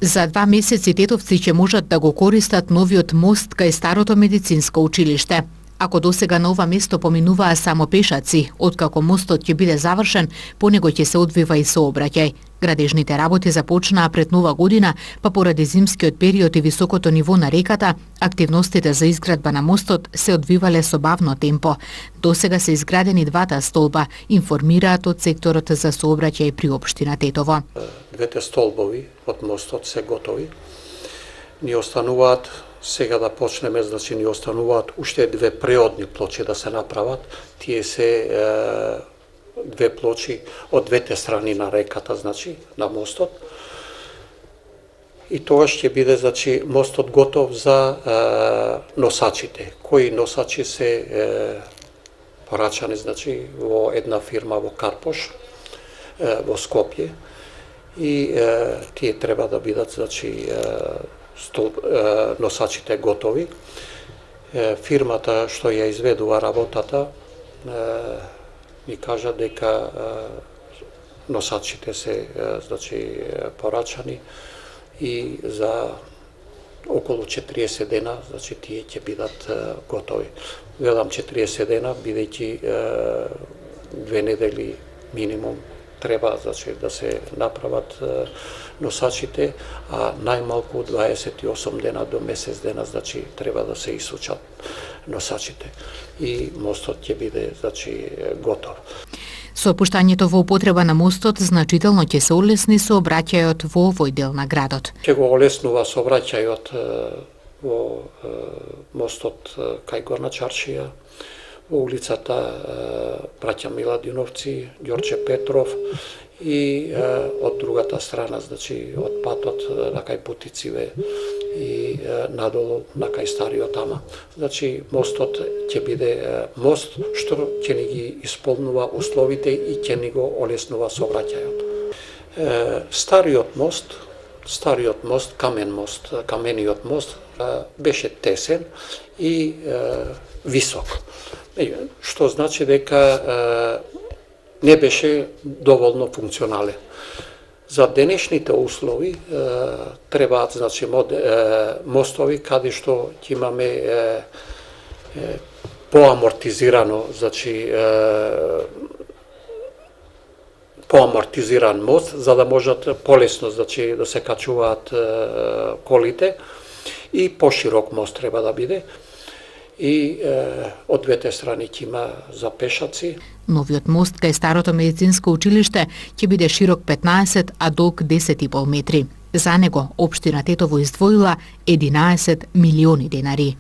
За 2 месеци тетовци ќе можат да го користат новиот мост кај старото медицинско училиште. Ако досега на ова место поминуваа само пешаци, откако мостот ќе биде завршен, по него ќе се одвива и сообраќај. Градежните работи започнаа пред Нова година, па поради зимскиот период и високото ниво на реката, активностите за изградба на мостот се одвивале со бавно темпо. Досега се изградени двата столба, информираат од секторот за сообраќај при општина Тетово. Двете столбови од мостот се готови. Ни остануваат сега да почнеме, значи ни остануваат уште две преодни плочи да се направат. Тие се две плочи од двете страни на реката, значи на мостот. И тоа ќе биде, значи, мостот готов за носачите. Кои носачи се порачани, значи, во една фирма во Карпош, во Скопје. И тие треба да бидат, значи, носачите готови. Фирмата што ја изведува работата ми кажа дека носачите се, значи, порачани и за околу 40 дена, значи, тие ќе бидат готови. Велам 40 дена, бидејќи 2 недели минимум треба, значи, да се направат носачите, а најмалку 28 дена до месец дена, значи, треба да се исучат носачите. И мостот ќе биде, значи, готов. Со пуштањето во употреба на мостот значително ќе се олесни сообраќајот во овој дел на градот. Ќе го олеснува сообраќајот во мостот кај Горна Чаршија, во улицата Браќа Миладиновци, Ѓорче Петров и од другата страна, значи од патот на кај Путициве и надолу на кај Стариот Ама. Значи мостот ќе биде мост што ќе ни ги исполнува условите и ќе ни го олеснува сообраќајот. Стариот мост, камениот мост беше тесен и висок. Што значи дека не беше доволно функционален. За денешните услови требаат, значи, мостови каде што ќе имаме поамортизирано, значи поамортизиран мост за да можат полесно, значи, да се качуваат колите и поширок мост треба да биде. И од двете страни ќе има за пешаци. Новиот мост кај старото медицинско училиште ќе биде широк 15, а долг 10,5 метри. За него општина Тетово издвоила 11 милиони денари.